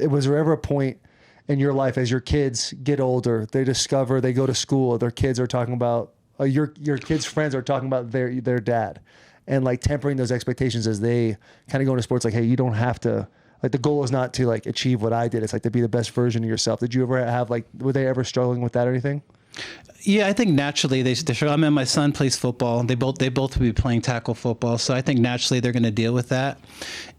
was there ever a point in your life as your kids get older, they go to school, their kids are talking about, your kids' friends are talking about their dad, and like tempering those expectations as they kind of go into sports, like, hey, you don't have to, like, the goal is not to like achieve what I did. It's like to be the best version of yourself. Did you ever have like, were they ever struggling with that or anything? Yeah, I think naturally they show. I mean, my son plays football. They both will be playing tackle football, so I think naturally they're going to deal with that.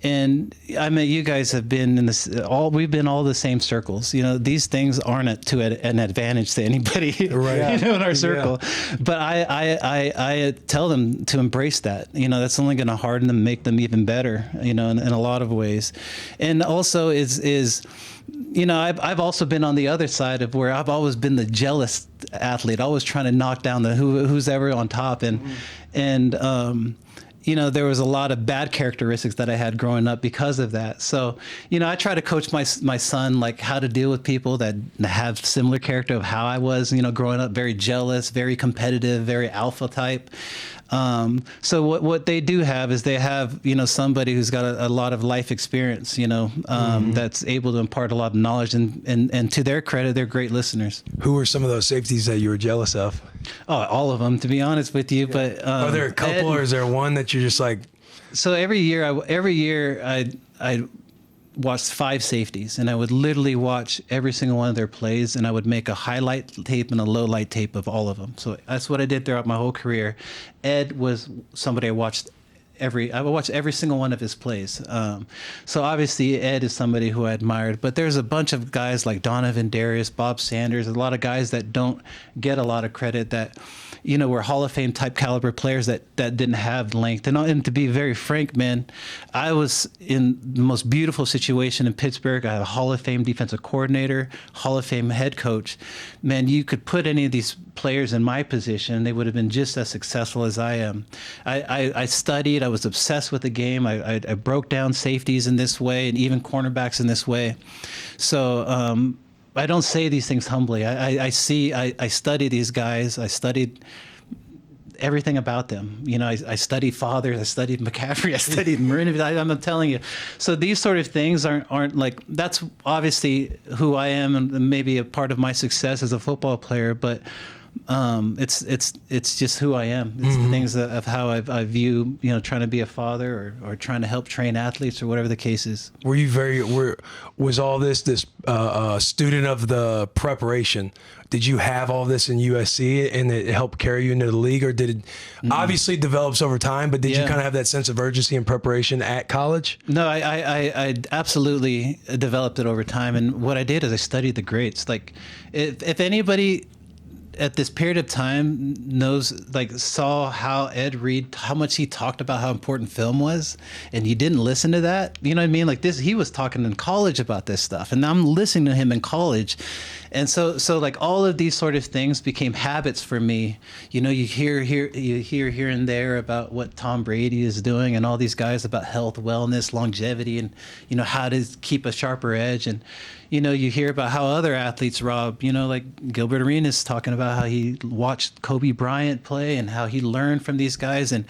And I mean, you guys have been in this. We've been all the same circles. You know, these things aren't an advantage to anybody. Right. You know, in our circle. Yeah. But I tell them to embrace that. You know, that's only going to harden them, make them even better. You know, in a lot of ways. And also is. You know, I've also been on the other side of where I've always been the jealous athlete, always trying to knock down the who's ever on top, and you know, there was a lot of bad characteristics that I had growing up because of that. So, you know, I try to coach my son like how to deal with people that have similar character of how I was, you know, growing up, very jealous, very competitive, very alpha type. So what they do have is they have, you know, somebody who's got a lot of life experience, you know, that's able to impart a lot of knowledge, and to their credit, they're great listeners. Who were some of those safeties that you were jealous of? Oh, all of them, to be honest with you. Yeah. But are there a couple, or is there one that you're just like? So every year I watched 5 safeties, and I would literally watch every single one of their plays, and I would make a highlight tape and a low light tape of all of them. So that's what I did throughout my whole career. Ed was somebody I watched every single one of his plays. So obviously Ed is somebody who I admired, but there's a bunch of guys like Donovan Darius, Bob Sanders, a lot of guys that don't get a lot of credit that, you know, were Hall of Fame type caliber players that didn't have length. And to be very frank, man, I was in the most beautiful situation in Pittsburgh. I had a Hall of Fame defensive coordinator, Hall of Fame head coach. Man, you could put any of these players in my position, they would have been just as successful as I am. I studied, I was obsessed with the game. I broke down safeties in this way and even cornerbacks in this way. So I don't say these things humbly. I study these guys. I studied everything about them. You know, I studied fathers. I studied McCaffrey. I studied Marino. I'm telling you. So these sort of things aren't like, that's obviously who I am and maybe a part of my success as a football player, but it's just who I am. It's the things of how I view, you know, trying to be a father or trying to help train athletes or whatever the case is. Was all this student of the preparation? Did you have all this in USC and it helped carry you into the league, or did it obviously develops over time, but did you kind of have that sense of urgency and preparation at college? No, I absolutely developed it over time. And what I did is I studied the greats. Like if anybody at this period of time saw how Ed Reed, how much he talked about how important film was, and you didn't listen to that, you know what I mean? Like this, he was talking in college about this stuff, and I'm listening to him in college. And so like all of these sort of things became habits for me. You know, you hear here and there about what Tom Brady is doing and all these guys about health, wellness, longevity, and, you know, how to keep a sharper edge. And, you know, you hear about how other athletes, Rob, you know, like Gilbert Arenas talking about how he watched Kobe Bryant play and how he learned from these guys. And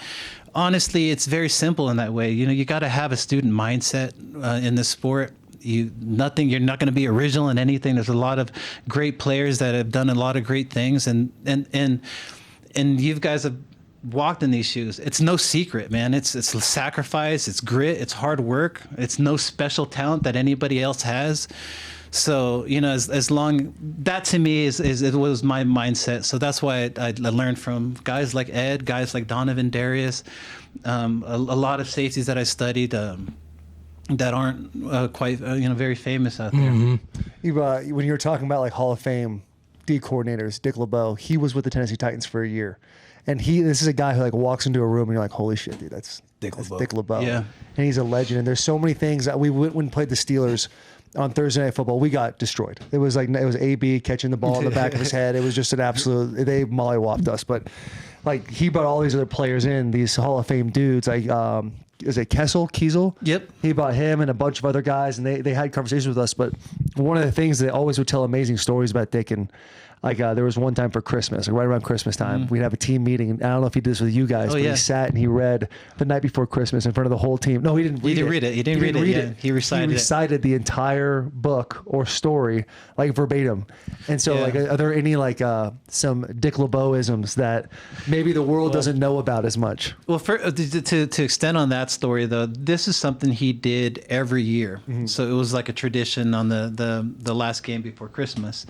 honestly, it's very simple in that way. You know, you got to have a student mindset in this sport. You're not going to be original in anything. There's a lot of great players that have done a lot of great things, and you guys have walked in these shoes. It's no secret, man. It's sacrifice, it's grit, it's hard work. It's no special talent that anybody else has. So, you know, as long, that to me it was my mindset. So that's why I learned from guys like Ed, guys like Donovan Darius, a lot of safeties that I studied. That aren't quite, you know, very famous out there. When you were talking about like Hall of Fame D coordinators, Dick LeBeau, he was with the Tennessee Titans for a year, and this is a guy who like walks into a room and you're like, holy shit, dude, that's Dick LeBeau. Yeah, and he's a legend. And there's so many things that we went and played the Steelers on Thursday Night Football. We got destroyed. It was AB catching the ball in the back of his head. It was just an absolute. They mollywopped us, but like he brought all these other players in, these Hall of Fame dudes. Like is it Kiesel? Yep. He brought him and a bunch of other guys, and they had conversations with us. But one of the things they always would tell amazing stories about Dick, and Like there was one time for Christmas, like right around Christmas time, we'd have a team meeting. And I don't know if he did this with you guys, but he sat and he read the night before Christmas in front of the whole team. No, he didn't read it. He didn't read it. He recited the entire book or story like verbatim. And so like, are there any like some Dick LeBeau-isms that maybe the world doesn't know about as much? Well, to extend on that story though, this is something he did every year. So it was like a tradition on the last game before Christmas.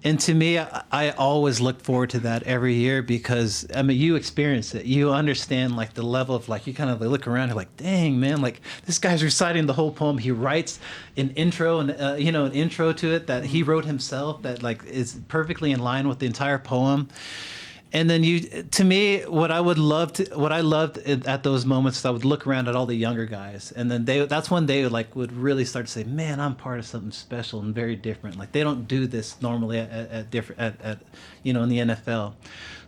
And to me, I always look forward to that every year because, I mean, you experience it. You understand, like, the level of, like, you kind of look around, you're like, dang, man, like, this guy's reciting the whole poem. He writes an intro and, an intro to it that he wrote himself that, like, is perfectly in line with the entire poem. And then to me, what I loved at those moments, I would look around at all the younger guys, and then that's when they would really start to say, "Man, I'm part of something special and very different. Like they don't do this normally at in the NFL."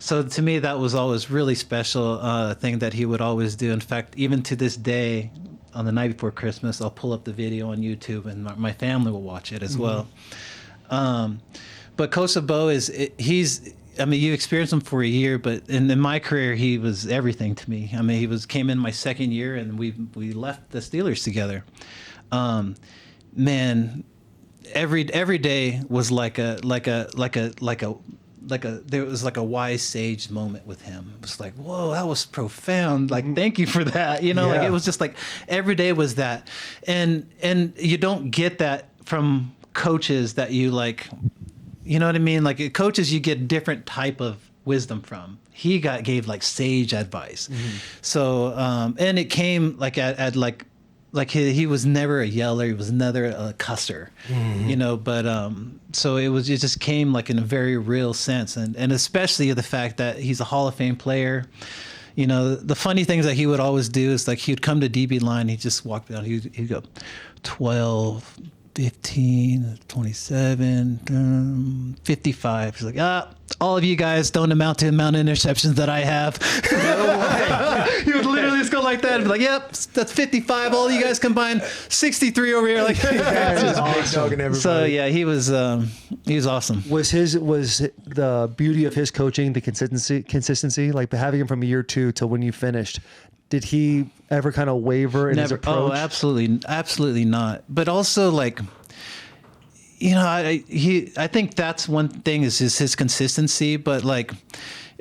So to me, that was always really special thing that he would always do. In fact, even to this day, on the night before Christmas, I'll pull up the video on YouTube, and my family will watch it as well. But Coach LeBeau you experienced him for a year, but in my career, he was everything to me. I mean, he came in my second year, and we left the Steelers together. Man, every day was there was like a wise sage moment with him. It was like, whoa, that was profound. Like, thank you for that. Like it was just like every day was that, and you don't get that from coaches that you like. You know what I mean? Like coaches, you get different type of wisdom from. He gave like sage advice. So, and it came like at he was never a yeller. He was never a cusser, but, so it just came like in a very real sense. And especially the fact that he's a Hall of Fame player. The funny things that he would always do is like, he'd come to DB line. He'd just walk down. He'd go 12, 15, 27, 55. He's like, all of you guys don't amount to the amount of interceptions that I have. No way. He would literally just go like that and be like, yep, that's 55. All you guys combined, 63 over here. Like, awesome. So yeah, he was awesome. Was the beauty of his coaching the consistency? Like having him from year 2 till when you finished, did he ever kind of waver in his approach? Oh, absolutely not. But also, like, I think that's one thing is his consistency. But like,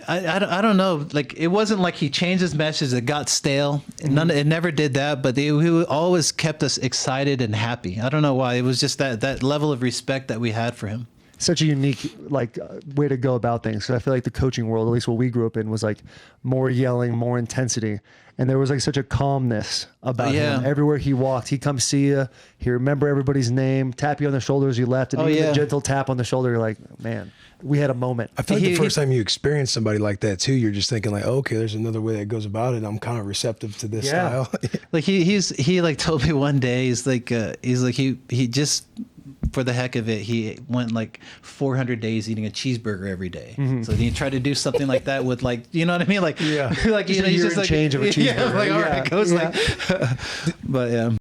I don't know. Like, it wasn't like he changed his message. It got stale. It never did that. But he always kept us excited and happy. I don't know why. It was just that level of respect that we had for him. Such a unique way to go about things. So I feel like the coaching world, at least what we grew up in, was like more yelling, more intensity, and there was like such a calmness about him. Everywhere he walked, he'd come see you, he'd remember everybody's name, tap you on the shoulder as you left, and even a gentle tap on the shoulder. You're like, man, we had a moment. I feel like the first time you experience somebody like that too, you're just thinking like, oh, okay, there's another way that goes about it. I'm kind of receptive to this style. Like he like told me one day, he just, for the heck of it, he went like 400 days eating a cheeseburger every day. So he tried to do something like that with like, you know what I mean? Like, like he's just like change of a cheeseburger. Yeah, like all right, goes like, but yeah.